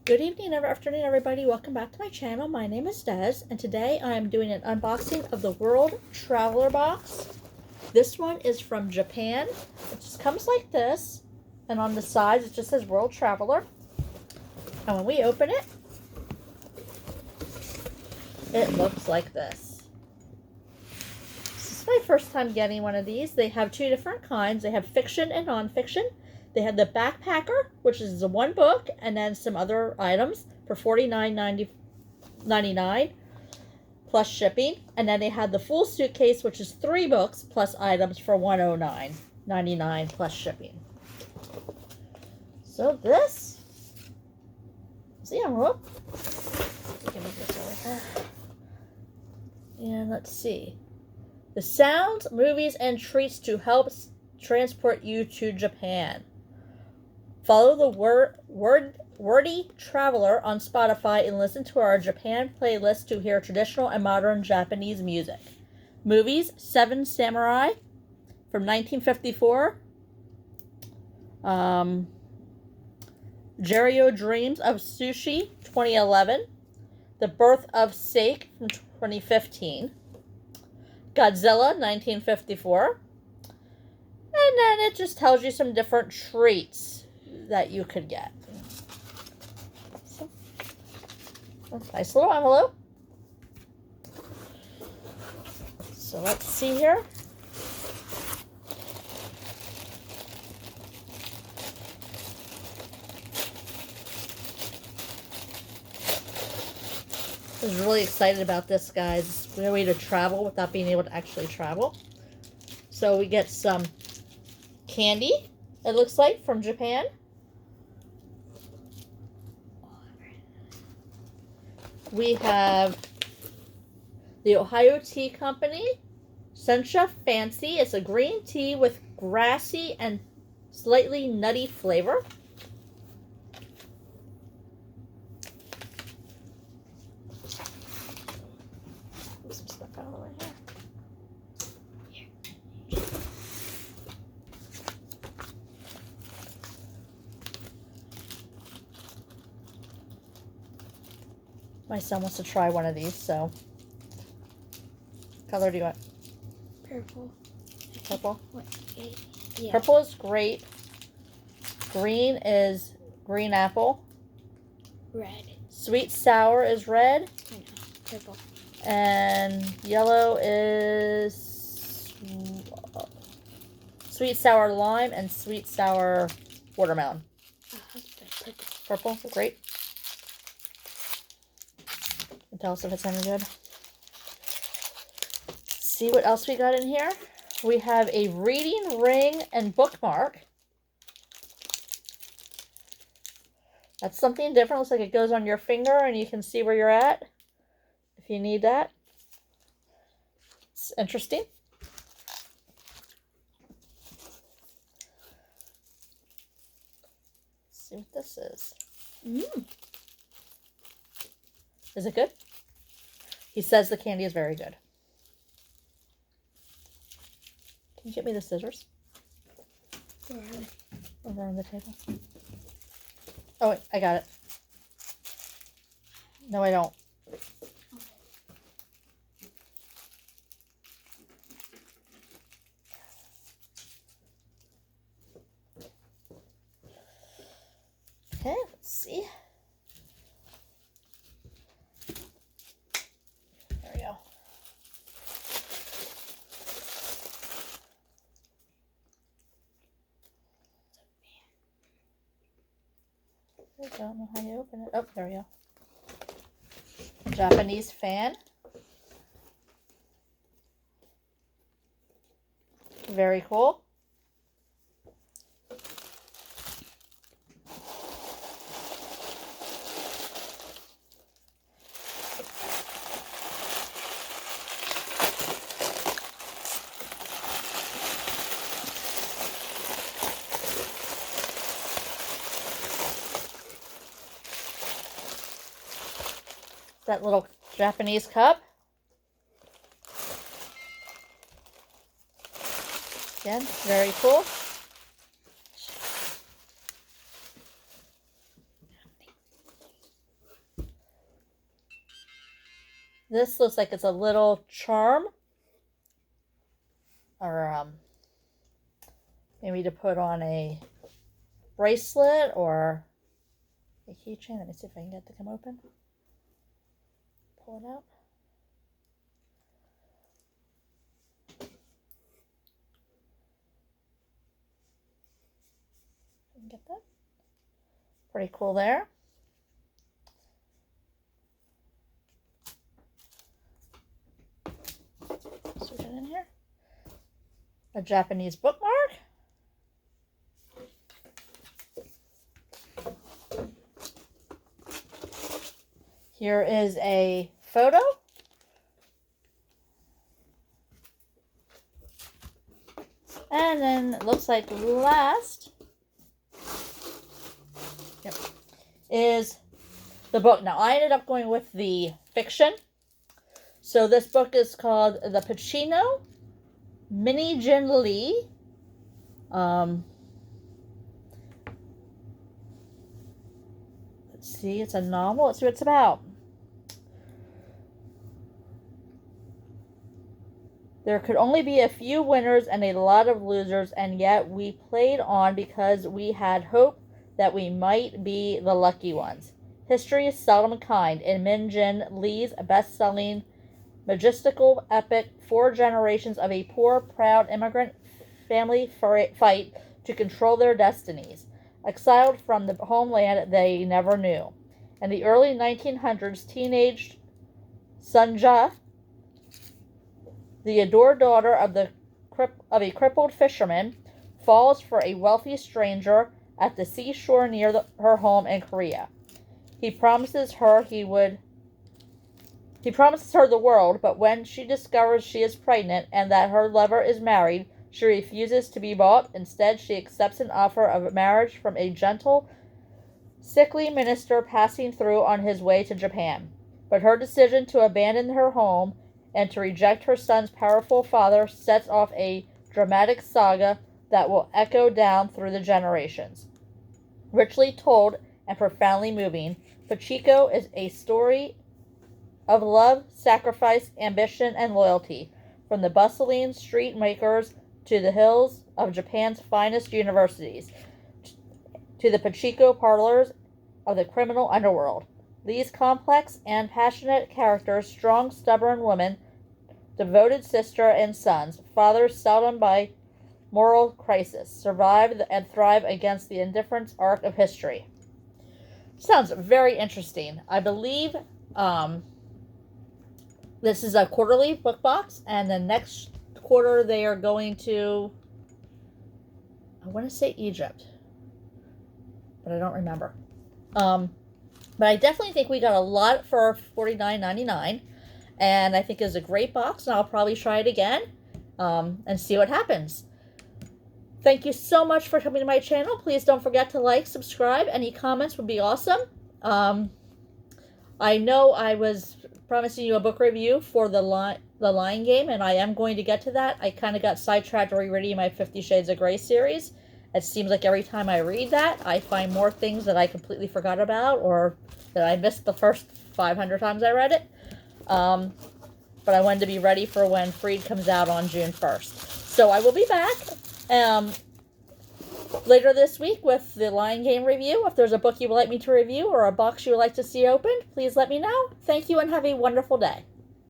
Good evening or afternoon, everybody. Welcome back to my channel. My name is Des, and today I am doing an unboxing of the World Traveler Box. This one is from Japan. It just comes like this, and on the sides it just says World Traveler. And when we open it, it looks like this. This is my first time getting one of these. They have two different kinds. They have fiction and nonfiction. They have the backpacker, which is the one book, and then some other items for $49.99 plus shipping. And then they have the full suitcase, which is 3 books plus items for $109.99 plus shipping. So this is the envelope. And let's see. The sounds, movies, and treats to help transport you to Japan. Follow the Wordy Traveler on Spotify and listen to our Japan playlist to hear traditional and modern Japanese music. Movies: Seven Samurai from 1954. Jerio Dreams of Sushi 2011. The Birth of Sake from 2015. Godzilla 1954. And then it just tells you some different treats that you could get. So, nice little envelope. So let's see here. I was really excited about this, guys. We're way to travel without being able to actually travel. So we get some candy, it looks like, from Japan. We have the Ohio Tea Company, Sencha Fancy. It's a green tea with grassy and slightly nutty flavor. Some stuff out of the way here. My son wants to try one of these, so. What color do you want? Purple. Purple? Yeah. Purple is grape. Green is green apple. Red. Sweet sour is red. I know. Purple. And yellow is sweet sour lime and sweet sour watermelon. Purple. Purple, great. And tell us if it's any good. See what else we got in here. We have a reading ring and bookmark. That's something different. Looks like it goes on your finger and you can see where you're at if you need that. It's interesting. Let's see what this is. Is it good? He says the candy is very good. Can you get me the scissors? Where are they? Over on the table. Oh, wait, I got it. No, I don't. Okay, let's see. There we go. I don't know how you open it. Oh, there we go. Japanese fan. Very cool. That little Japanese cup. Again, very cool. This looks like it's a little charm. Or maybe to put on a bracelet or a keychain. Let me see if I can get it to come open. Pull it out. Get that. Pretty cool there. So we get in here. A Japanese bookmark. Here is a photo. And then it looks like last is the book. Now, I ended up going with the fiction. So this book is called The Pacino, Minnie Jin Lee. Let's see, it's a novel. Let's see what it's about. There could only be a few winners and a lot of losers, and yet we played on because we had hope that we might be the lucky ones. History is seldom kind. In Min Jin Lee's best-selling majestical epic, 4 generations of a poor, proud immigrant family fight to control their destinies, exiled from the homeland they never knew. In the early 1900s, teenage Sunja, the adored daughter of a crippled fisherman, falls for a wealthy stranger at the seashore near her home in Korea. He promises her the world, but when she discovers she is pregnant and that her lover is married, she refuses to be bought. Instead, she accepts an offer of marriage from a gentle, sickly minister passing through on his way to Japan. But her decision to abandon her home and to reject her son's powerful father sets off a dramatic saga that will echo down through the generations. Richly told and profoundly moving, Pachiko is a story of love, sacrifice, ambition, and loyalty, from the bustling street makers to the hills of Japan's finest universities, to the Pachiko parlors of the criminal underworld. Lee's complex and passionate characters, strong, stubborn women, devoted sister and sons, fathers seldom by moral crisis, survive and thrive against the indifference arc of history. Sounds very interesting. I believe this is a quarterly book box, and the next quarter they are going to, I want to say Egypt, but I don't remember. But I definitely think we got a lot for $49.99, and I think it's a great box, and I'll probably try it again and see what happens. Thank you so much for coming to my channel. Please don't forget to like, subscribe. Any comments would be awesome. I know I was promising you a book review for the Lion Game, and I am going to get to that. I kind of got sidetracked rereading my 50 Shades of Grey series. It seems like every time I read that, I find more things that I completely forgot about or that I missed the first 500 times I read it. But I wanted to be ready for when Freed comes out on June 1st. So I will be back later this week with the Lion Game review. If there's a book you would like me to review or a box you would like to see opened, please let me know. Thank you and have a wonderful day.